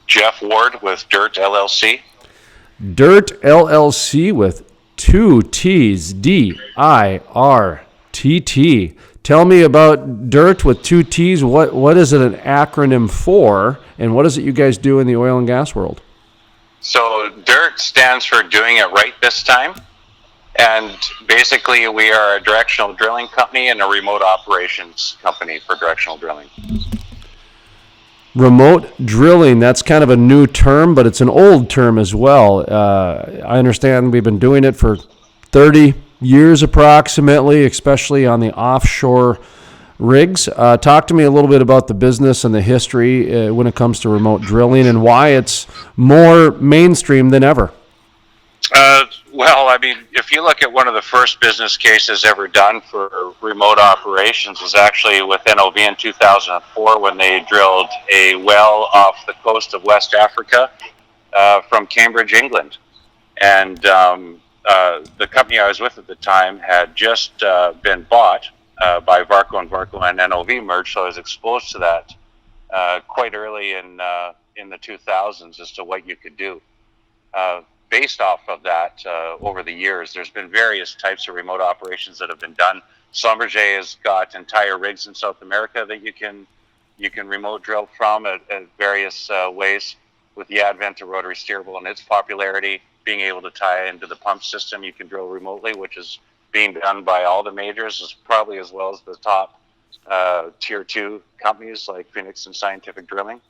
Jeff Ward with D.I.R.T.T LLC. D.I.R.T.T LLC with two T's, D-I-R-T-T. Tell me about D.I.R.T.T with two T's. What is it an acronym for, and what is it you guys do in the oil and gas world? So D.I.R.T stands for Doing It Right This Time. And basically, we are a directional drilling company and a remote operations company for directional drilling. Remote drilling, that's kind of a new term, but it's an old term as well. I understand we've been doing it for 30 years approximately, especially on the offshore rigs. Talk to me a little bit about the business and the history when it comes to remote drilling and why it's more mainstream than ever. Well, I mean, if you look at one of the first business cases ever done for remote operations was actually with NOV in 2004 when they drilled a well off the coast of West Africa from Cambridge, England. And the company I was with at the time had just been bought by Varco, and Varco and NOV merged, so I was exposed to that quite early in the 2000s as to what you could do. Based off of that, over the years, there's been various types of remote operations that have been done. Schlumberger has got entire rigs in South America that you can remote drill from at various ways. With the advent of rotary steerable and its popularity, being able to tie into the pump system, you can drill remotely, which is being done by all the majors, as probably as well as the top tier 2 companies like Phoenix and Scientific Drilling.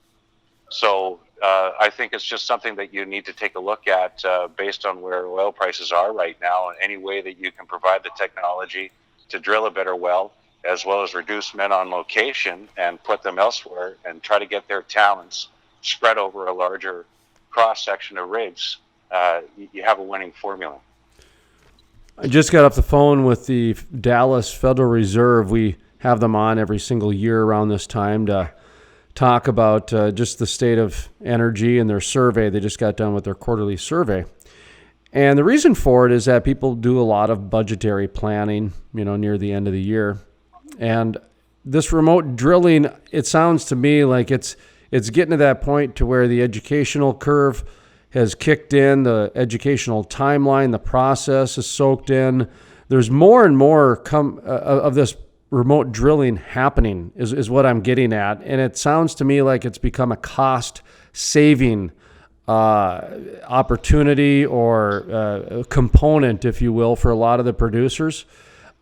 So I think it's just something that you need to take a look at based on where oil prices are right now, and any way that you can provide the technology to drill a better well, as well as reduce men on location and put them elsewhere and try to get their talents spread over a larger cross-section of rigs, you have a winning formula. I just got off the phone with the Dallas Federal Reserve. We have them on every single year around this time to talk about just the state of energy and their survey. They just got done with their quarterly survey. And the reason for it is that people do a lot of budgetary planning, near the end of the year. And this remote drilling, it sounds to me like it's getting to that point to where the educational curve has kicked in, the educational timeline, the process is soaked in. There's more and more of this remote drilling happening is what I'm getting at. And it sounds to me like it's become a cost-saving opportunity or a component, if you will, for a lot of the producers.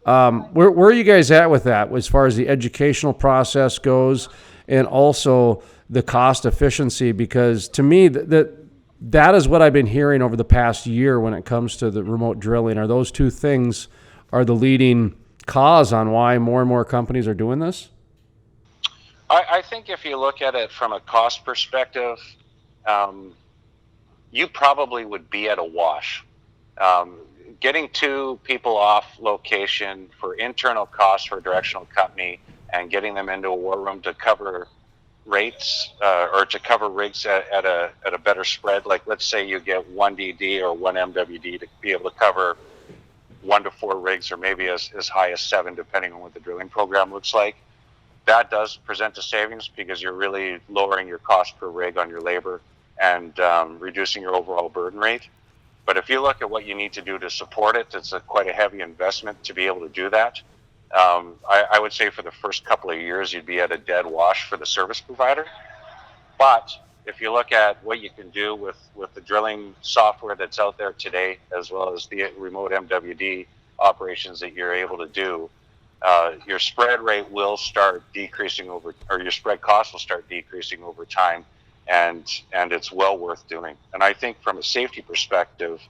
Where are you guys at with that as far as the educational process goes and also the cost efficiency? Because to me, that is what I've been hearing over the past year when it comes to the remote drilling. Are those two things are the leading cause on why more and more companies are doing this? I think if you look at it from a cost perspective, you probably would be at a wash. Getting two people off location for internal costs for a directional company and getting them into a war room to cover rates or to cover rigs at a better spread, like let's say you get one DD or one MWD to be able to cover 1 to 4 rigs, or maybe as high as 7, depending on what the drilling program looks like. That does present a savings because you're really lowering your cost per rig on your labor and reducing your overall burden rate. But if you look at what you need to do to support it, it's quite a heavy investment to be able to do that. I would say for the first couple of years, you'd be at a dead wash for the service provider. But if you look at what you can do with the drilling software that's out there today, as well as the remote MWD operations that you're able to do, your spread rate will start decreasing or your spread cost will start decreasing over time, and it's well worth doing. And I think from a safety perspective,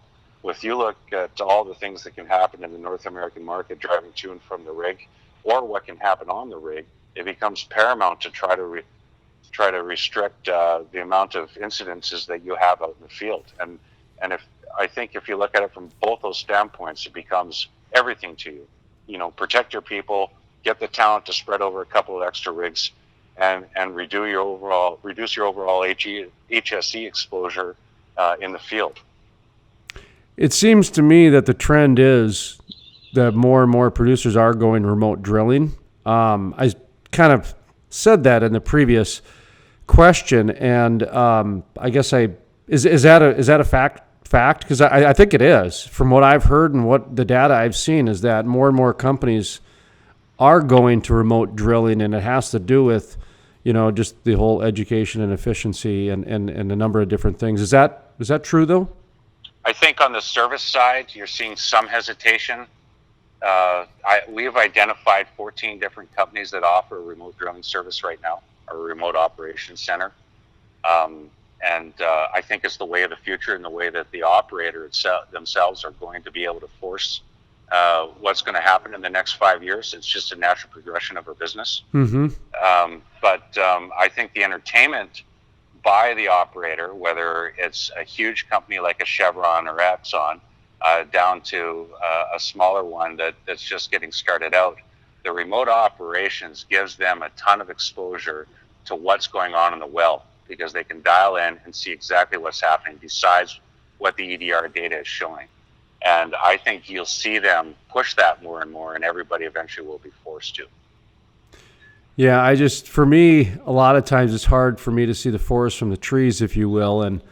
if you look at all the things that can happen in the North American market driving to and from the rig, or what can happen on the rig, it becomes paramount to try to restrict the amount of incidences that you have out in the field. And if you look at it from both those standpoints, it becomes everything to you. Protect your people, get the talent to spread over a couple of extra rigs, and reduce your overall HSE exposure in the field. It seems to me that the trend is that more and more producers are going remote drilling. I kind of said that in the previous question, and I guess is that a fact? Because I think it is. From what I've heard and what the data I've seen is that more and more companies are going to remote drilling, and it has to do with, just the whole education and efficiency and a number of different things. Is that true though? I think on the service side, you're seeing some hesitation. We have identified 14 different companies that offer a remote drilling service right now, or a remote operations center. And I think it's the way of the future, and the way that the operator themselves are going to be able to force what's going to happen in the next 5 years. It's just a natural progression of our business. Mm-hmm. But I think the entertainment by the operator, whether it's a huge company like a Chevron or Exxon, down to a smaller one that's just getting started out, the remote operations gives them a ton of exposure to what's going on in the well, because they can dial in and see exactly what's happening besides what the EDR data is showing. And I think you'll see them push that more and more, and everybody eventually will be forced to. Yeah, for me, a lot of times it's hard for me to see the forest from the trees, if you will. And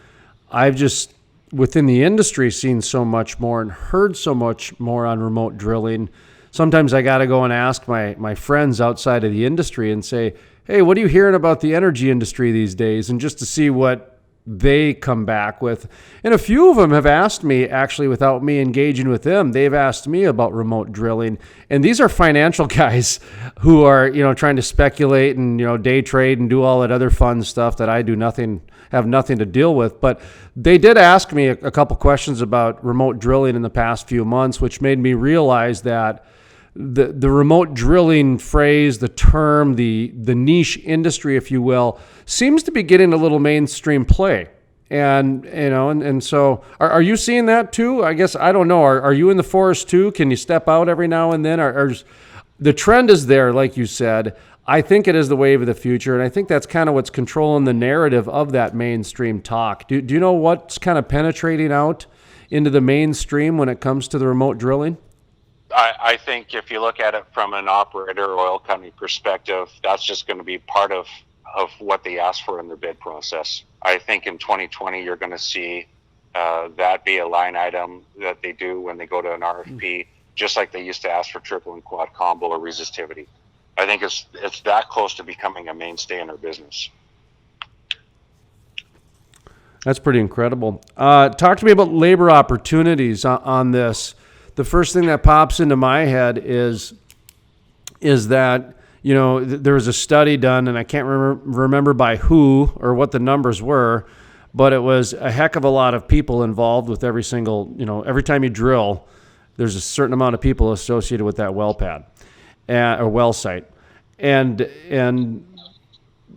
I've just, within the industry, seen so much more and heard so much more on remote drilling. Sometimes I got to go and ask my friends outside of the industry and say, hey, what are you hearing about the energy industry these days? And just to see what they come back with. And a few of them have asked me, actually, without me engaging with them, they've asked me about remote drilling. And these are financial guys who are, trying to speculate and, day trade and do all that other fun stuff that I have nothing to deal with. But they did ask me a couple questions about remote drilling in the past few months, which made me realize that the remote drilling phrase, the term, the niche industry, if you will, seems to be getting a little mainstream play. And so are you seeing that too? I guess, I don't know. Are you in the forest too? Can you step out every now and then? The trend is there, like you said. I think it is the wave of the future, and I think that's kind of what's controlling the narrative of that mainstream talk. Do you know what's kind of penetrating out into the mainstream when it comes to the remote drilling? I think if you look at it from an operator or oil company perspective, that's just going to be part of what they ask for in their bid process. I think in 2020, you're going to see that be a line item that they do when they go to an RFP, just like they used to ask for triple and quad combo or resistivity. I think it's that close to becoming a mainstay in their business. That's pretty incredible. Talk to me about labor opportunities on this. The first thing that pops into my head is that, there was a study done, and I can't remember by who or what the numbers were, but it was a heck of a lot of people involved with every single, every time you drill, there's a certain amount of people associated with that well pad or well site. And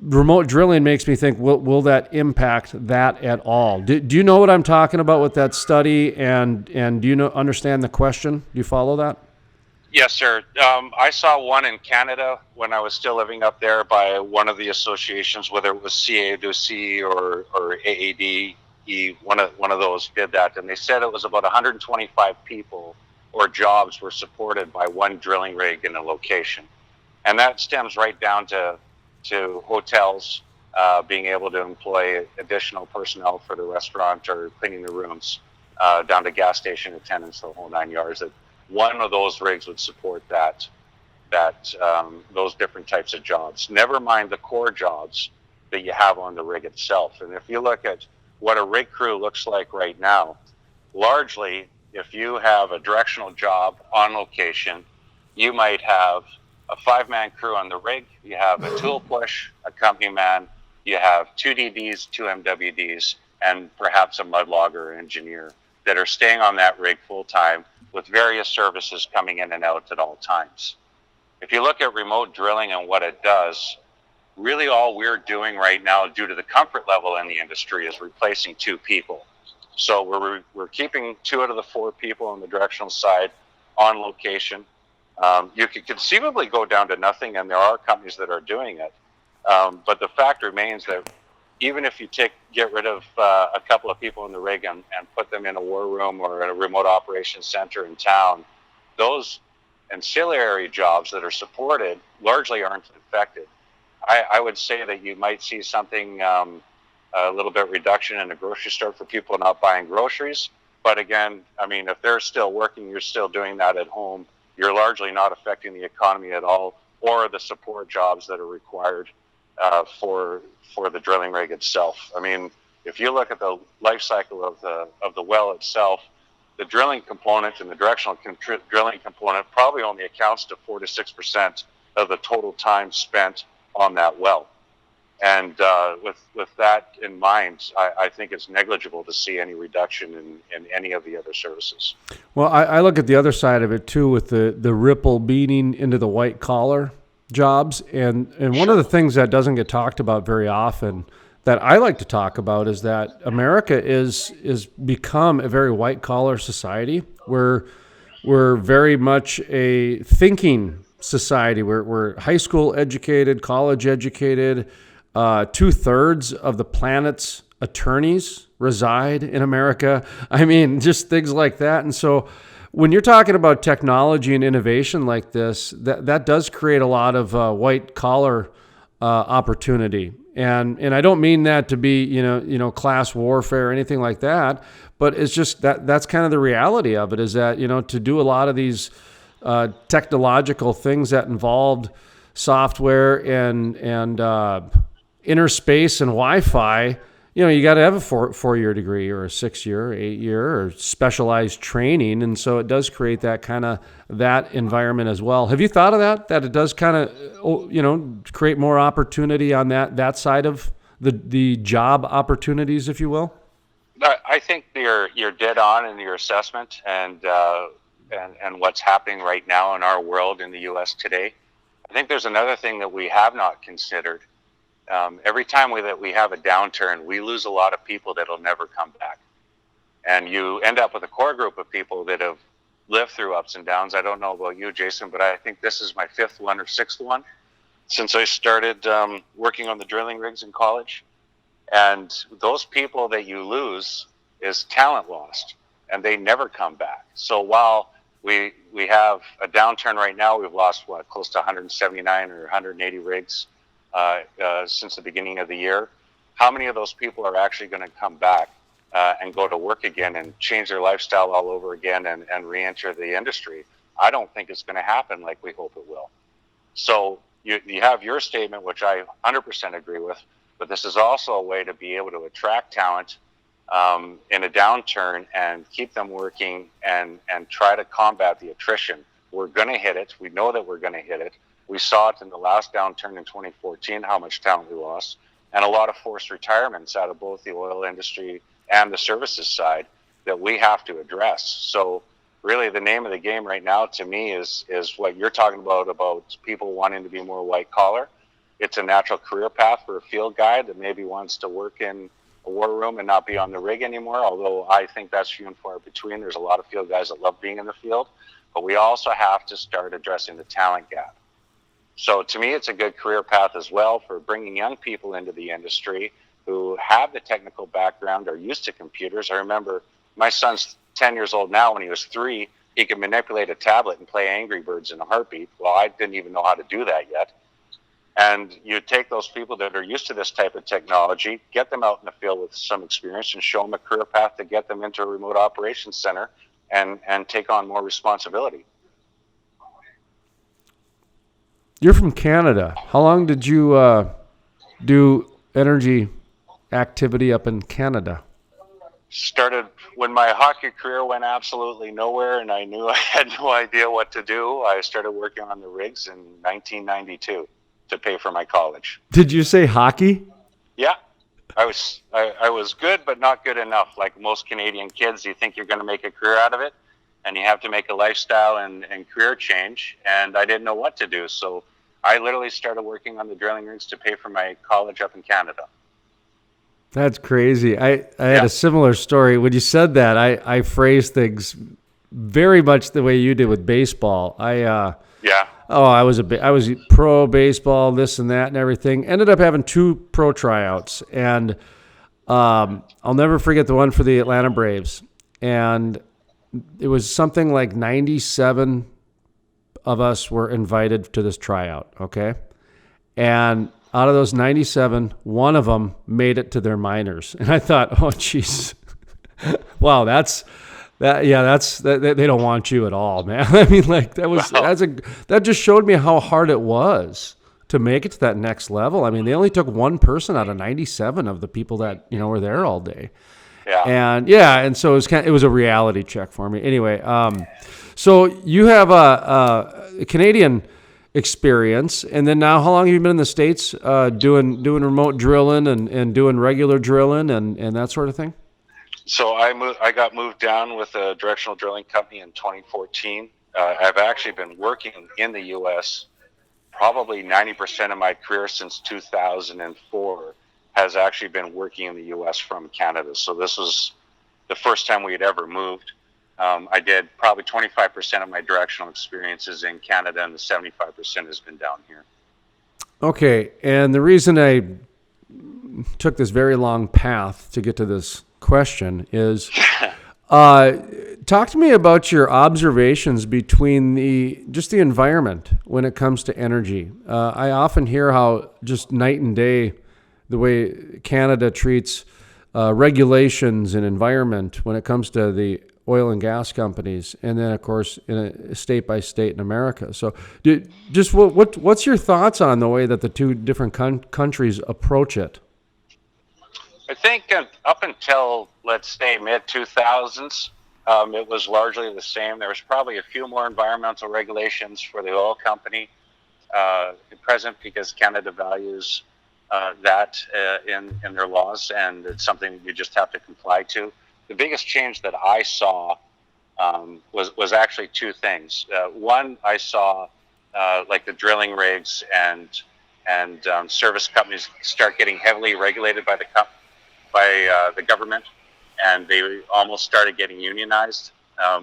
remote drilling makes me think, will that impact that at all? Do you know what I'm talking about with that study? And do you understand the question? Do you follow that? Yes, sir. I saw one in Canada when I was still living up there by one of the associations, whether it was CADC or AADE, one of those did that. And they said it was about 125 people or jobs were supported by one drilling rig in a location. And that stems right down to hotels being able to employ additional personnel for the restaurant or cleaning the rooms, down to gas station attendants, the whole 9 yards. That one of those rigs would support those different types of jobs. Never mind the core jobs that you have on the rig itself. And if you look at what a rig crew looks like right now, largely, if you have a directional job on location, you might have a 5-man crew on the rig, you have a tool push, a company man, you have 2 DDs, 2 MWDs, and perhaps a mud logger engineer that are staying on that rig full time with various services coming in and out at all times. If you look at remote drilling and what it does, really all we're doing right now, due to the comfort level in the industry, is replacing 2 people. So we're keeping 2 out of the 4 people on the directional side on location. You could conceivably go down to nothing, and there are companies that are doing it. But the fact remains that even if you get rid of a couple of people in the rig and put them in a war room or in a remote operations center in town, those ancillary jobs that are supported largely aren't affected. I would say that you might see something a little bit reduction in the grocery store for people not buying groceries. But again, I mean, if they're still working, you're still doing that at home. You're largely not affecting the economy at all, or the support jobs that are required for the drilling rig itself. I mean, if you look at the life cycle of the well itself, the drilling component and the directional drilling component probably only accounts to 4 to 6% of the total time spent on that well. And with that in mind, I think it's negligible to see any reduction in any of the other services. Well, I look at the other side of it too, with the ripple beating into the white collar jobs. And one of the things that doesn't get talked about very often that I like to talk about is that America is become a very white collar society. We're very much a thinking society. We're high school educated, college educated. 2/3 of the planet's attorneys reside in America. I mean, just things like that. And so when you're talking about technology and innovation like this, that does create a lot of white collar opportunity. And I don't mean that to be, class warfare or anything like that, but it's just that's kind of the reality of it, is that, to do a lot of these technological things that involved software and inner space and Wi-Fi, you got to have a 4-year degree or a 6-year, 8-year, or specialized training. And so it does create that kind of that environment as well. Have you thought of that it does kind of, create more opportunity on that side of the job opportunities, if you will? I think you're dead on in your assessment and what's happening right now in our world in the U.S. today. I think there's another thing that we have not considered. Every time we have a downturn, we lose a lot of people that'll never come back. And you end up with a core group of people that have lived through ups and downs. I don't know about you, Jason, but I think this is my 5th one or 6th one since I started working on the drilling rigs in college. And those people that you lose is talent lost, and they never come back. So while we have a downturn right now, we've lost, close to 179 or 180 rigs since the beginning of the year. How many of those people are actually going to come back and go to work again and change their lifestyle all over again and re-enter the industry? I don't think it's going to happen like we hope it will. So you have your statement, which I 100% agree with, but this is also a way to be able to attract talent in a downturn and keep them working and try to combat the attrition. We're going to hit it. We know that we're going to hit it. We saw it in the last downturn in 2014, how much talent we lost, and a lot of forced retirements out of both the oil industry and the services side that we have to address. So really the name of the game right now to me is what you're talking about people wanting to be more white collar. It's a natural career path for a field guy that maybe wants to work in a war room and not be on the rig anymore, although I think that's few and far between. There's a lot of field guys that love being in the field, but we also have to start addressing the talent gap. So to me, it's a good career path as well for bringing young people into the industry who have the technical background, are used to computers. I remember my son's 10 years old now. When he was 3, he could manipulate a tablet and play Angry Birds in a heartbeat. Well, I didn't even know how to do that yet. And you take those people that are used to this type of technology, get them out in the field with some experience and show them a career path to get them into a remote operations center and take on more responsibility. You're from Canada. How long did you do energy activity up in Canada? Started when my hockey career went absolutely nowhere and I knew I had no idea what to do. I started working on the rigs in 1992 to pay for my college. Did you say hockey? Yeah. I was good, but not good enough. Like most Canadian kids, you think you're going to make a career out of it, and you have to make a lifestyle and career change, and I didn't know what to do. So I literally started working on the drilling rigs to pay for my college up in Canada. That's crazy. I had a similar story. When you said that, I phrased things very much the way you did with baseball. I was pro baseball, this and that and everything. Ended up having 2 pro tryouts, and I'll never forget the one for the Atlanta Braves. And it was something like 97 of us were invited to this tryout, okay? And out of those 97, one of them made it to their minors. And I thought, oh, geez, wow, they don't want you at all, man. I mean, like that just showed me how hard it was to make it to that next level. I mean, they only took one person out of 97 of the people that, were there all day. And so it was a reality check for me. Anyway, so you have a Canadian experience, and then now how long have you been in the States doing remote drilling and doing regular drilling and that sort of thing? So I got moved down with a directional drilling company in 2014. I've actually been working in the U.S. probably 90% of my career since 2004 has actually been working in the U.S. from Canada. So this was the first time we had ever moved. I did probably 25% of my directional experiences in Canada, and the 75% has been down here. Okay, and the reason I took this very long path to get to this question is talk to me about your observations between the environment when it comes to energy. I often hear how just night and day the way Canada treats regulations and environment when it comes to the oil and gas companies, and then of course in a state by state in America. So what's your thoughts on the way that the two different countries approach it? I think up until, let's say, mid-2000s, it was largely the same. There was probably a few more environmental regulations for the oil company at present because Canada values that in their laws, and it's something that you just have to comply to. The biggest change that I saw was actually two things. One, I saw like the drilling rigs and service companies start getting heavily regulated by the government, and they almost started getting unionized.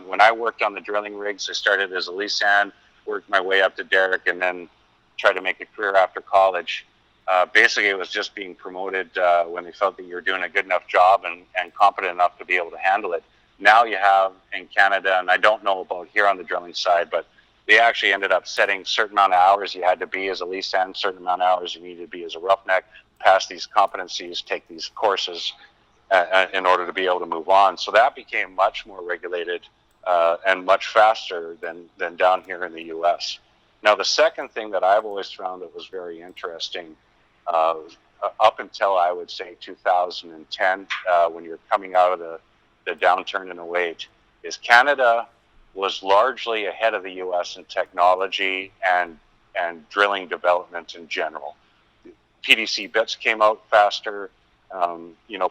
When I worked on the drilling rigs, I started as a lease hand, worked my way up to derrick, and then tried to make a career after college. Basically, it was just being promoted when they felt that you were doing a good enough job and competent enough to be able to handle it. Now you have in Canada, and I don't know about here on the drilling side, but they actually ended up setting certain amount of hours you had to be as a lease hand, certain amount of hours you needed to be as a roughneck, pass these competencies, take these courses in order to be able to move on. So that became much more regulated and much faster than down here in the U.S. Now, the second thing that I've always found that was very interesting, up until I would say 2010, when you're coming out of the downturn in 2008, is Canada was largely ahead of the U.S. in technology and drilling development in general. PDC bits came out faster.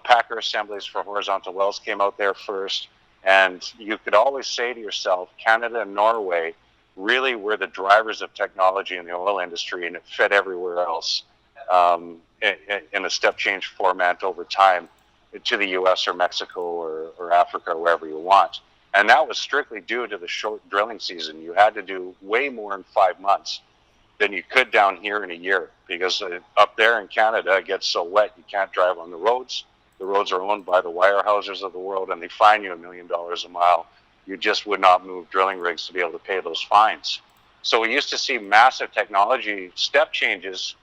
Packer assemblies for horizontal wells came out there first. And you could always say to yourself, Canada and Norway really were the drivers of technology in the oil industry, and it fed everywhere else in a step change format over time to the U.S. or Mexico or Africa or wherever you want. And that was strictly due to the short drilling season. You had to do way more in 5 months than you could down here in a year, because up there in Canada it gets so wet you can't drive on the roads. The roads are owned by the wire houses of the world, and they fine you $1 million a mile. You just would not move drilling rigs to be able to pay those fines. So we used to see massive technology step changes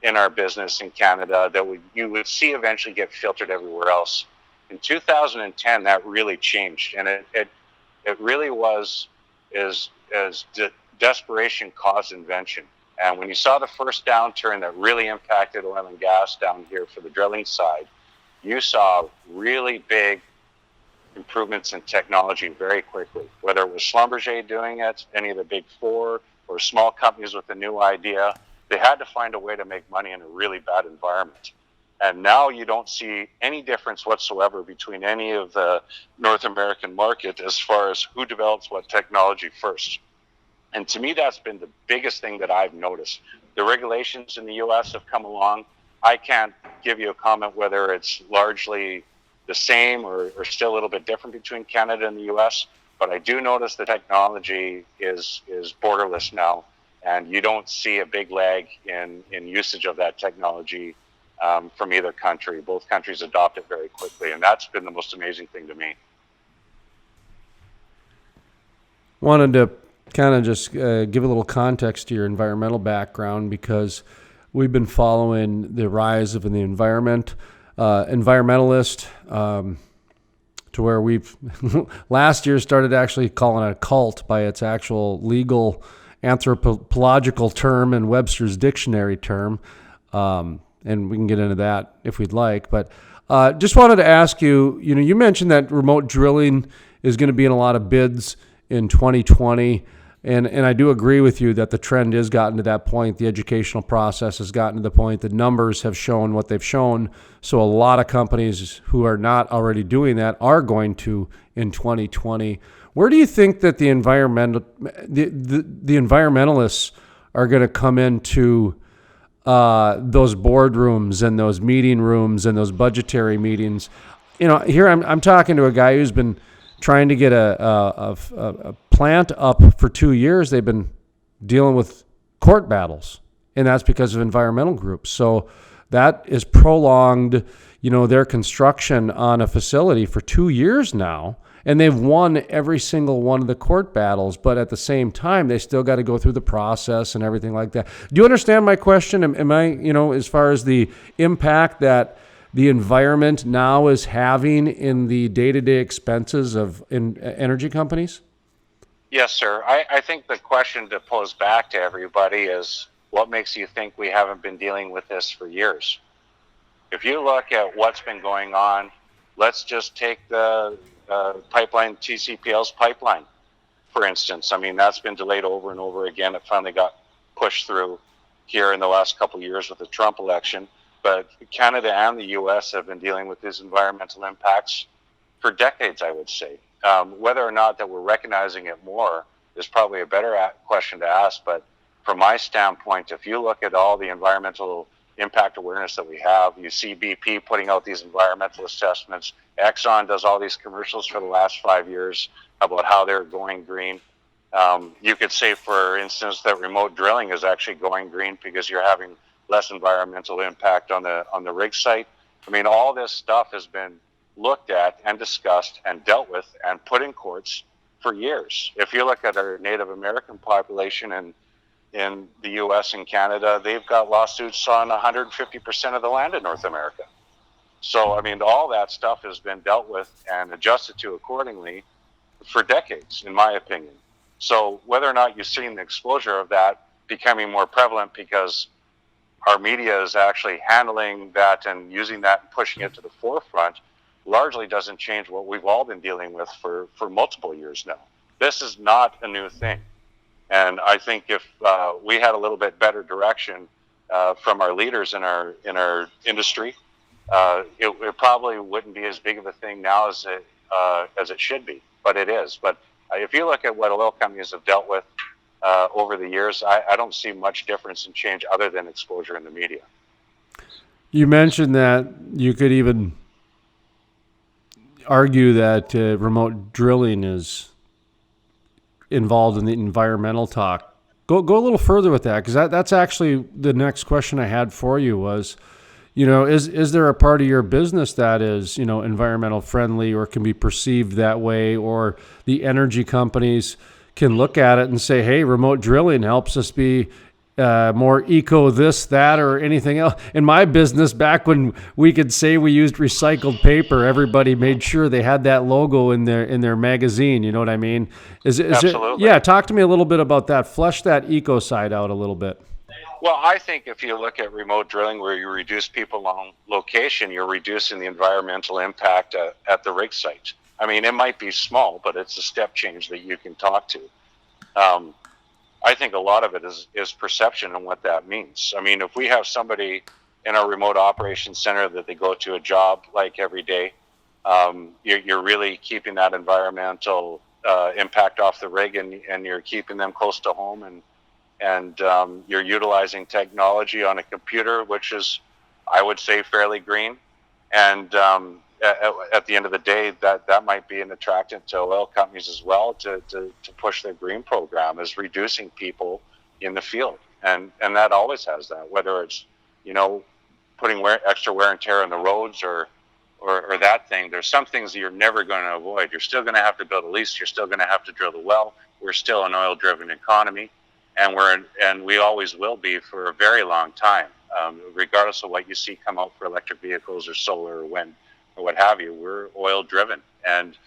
in our business in Canada that you would see eventually get filtered everywhere else. In 2010, that really changed, and it really was as desperation caused invention. And when you saw the first downturn that really impacted oil and gas down here for the drilling side, you saw really big improvements in technology very quickly, whether it was Schlumberger doing it, any of the big four, or small companies with a new idea. They had to find a way to make money in a really bad environment. And now you don't see any difference whatsoever between any of the North American market as far as who develops what technology first. And to me, that's been the biggest thing that I've noticed. The regulations in the U.S. have come along. I can't give you a comment whether it's largely the same or still a little bit different between Canada and the U.S., but I do notice the technology is borderless now, and you don't see a big lag in usage of that technology from either country. Both countries adopt it very quickly, and that's been the most amazing thing to me. Wanted to kind of just give a little context to your environmental background, because we've been following the rise of the environmentalist, to where we've last year started actually calling it a cult by its actual legal anthropological term and Webster's dictionary term. And we can get into that if we'd like. But just wanted to ask you, you mentioned that remote drilling is going to be in a lot of bids in 2020. And I do agree with you that the trend has gotten to that point. The educational process has gotten to the point. The numbers have shown what they've shown. So a lot of companies who are not already doing that are going to in 2020. Where do you think that the environmentalists are going to come into those boardrooms and those meeting rooms and those budgetary meetings? Here I'm talking to a guy who's been trying to get a plant up for 2 years. They've been dealing with court battles, and that's because of environmental groups. So that is prolonged, their construction on a facility for 2 years now, and they've won every single one of the court battles. But at the same time, they still got to go through the process and everything like that. Do you understand my question? Am I, as far as the impact that the environment now is having in the day-to-day expenses of energy companies? Yes, sir. I think the question to pose back to everybody is, what makes you think we haven't been dealing with this for years? If you look at what's been going on, let's just take the pipeline, TCPL's pipeline, for instance. I mean, that's been delayed over and over again. It finally got pushed through here in the last couple of years with the Trump election. But Canada and the U.S. have been dealing with these environmental impacts for decades, I would say. Whether or not that we're recognizing it more is probably a better question to ask. But from my standpoint, if you look at all the environmental impact awareness that we have, you see BP putting out these environmental assessments. Exxon does all these commercials for the last 5 years about how they're going green. You could say, for instance, that remote drilling is actually going green because you're having less environmental impact on the rig site. I mean, all this stuff has been looked at and discussed and dealt with and put in courts for years. If you look at our Native American population in the U.S. and Canada, they've got lawsuits on 150% of the land in North America. So, I mean, all that stuff has been dealt with and adjusted to accordingly for decades, in my opinion. So whether or not you've seen the exposure of that becoming more prevalent because our media is actually handling that and using that and pushing it to the forefront largely doesn't change what we've all been dealing with for multiple years now. This is not a new thing. And I think if we had a little bit better direction from our leaders in our industry, it probably wouldn't be as big of a thing now as it should be, but it is. But if you look at what oil companies have dealt with over the years, I don't see much difference in change other than exposure in the media. You mentioned that you could even argue that remote drilling is involved in the environmental talk. Go a little further with that, because that's actually the next question I had for you was, is there a part of your business that is, environmental friendly or can be perceived that way, or the energy companies can look at it and say, hey, remote drilling helps us be more eco this, that, or anything else. In my business, back when we could say we used recycled paper, everybody made sure they had that logo in their magazine. You know what I mean? Is Absolutely. Yeah, talk to me a little bit about that. Flesh that eco side out a little bit. Well, I think if you look at remote drilling where you reduce people on location, you're reducing the environmental impact at the rig site. I mean, it might be small, but it's a step change that you can talk to. I think a lot of it is perception and what that means. I mean, if we have somebody in our remote operations center that they go to a job like every day, you're really keeping that environmental impact off the rig, and you're keeping them close to home, and you're utilizing technology on a computer, which is, I would say, fairly green. And at the end of the day, that might be an attractant to oil companies as well to push their green program, is reducing people in the field. And that always has that, whether it's, putting extra wear and tear on the roads or that thing. There's some things that you're never going to avoid. You're still going to have to build a lease. You're still going to have to drill the well. We're still an oil-driven economy, and we always will be for a very long time. regardless of what you see come out for electric vehicles or solar or wind or what have you. We're oil driven. And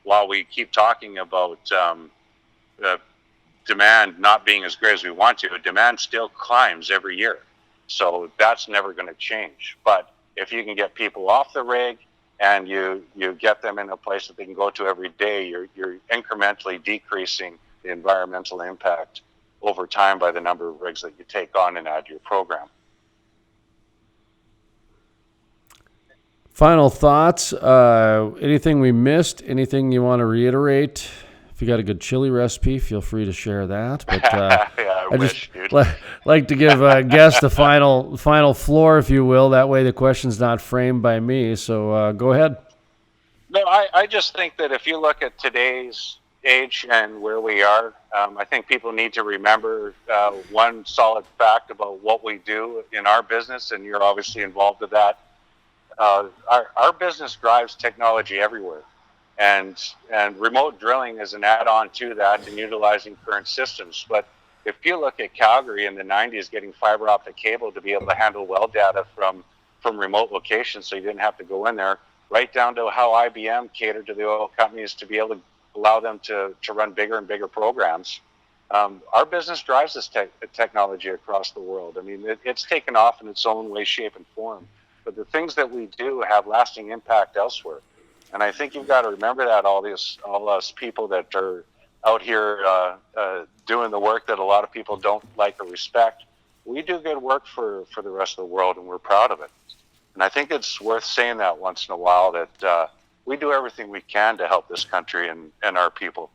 while we keep talking about demand not being as great as we want to, demand still climbs every year. So that's never going to change. But if you can get people off the rig and you get them in a place that they can go to every day, you're incrementally decreasing the environmental impact over time by the number of rigs that you take on and add to your program. Final thoughts? Anything we missed? Anything you want to reiterate? If you got a good chili recipe, feel free to share that. But yeah, I wish, just dude. like to give guests the final floor, if you will. That way the question's not framed by me. So go ahead. No, I just think that if you look at today's age and where we are, I think people need to remember one solid fact about what we do in our business, and you're obviously involved with that. Our business drives technology everywhere. And remote drilling is an add-on to that and utilizing current systems. But if you look at Calgary in the 90s getting fiber optic cable to be able to handle well data from remote locations so you didn't have to go in there, right down to how IBM catered to the oil companies to be able to allow them to run bigger and bigger programs. Our business drives this technology across the world. I mean, it's taken off in its own way, shape, and form. But the things that we do have lasting impact elsewhere. And I think you've got to remember that all us people that are out here doing the work that a lot of people don't like or respect, we do good work for the rest of the world, and we're proud of it. And I think it's worth saying that once in a while, that we do everything we can to help this country and our people.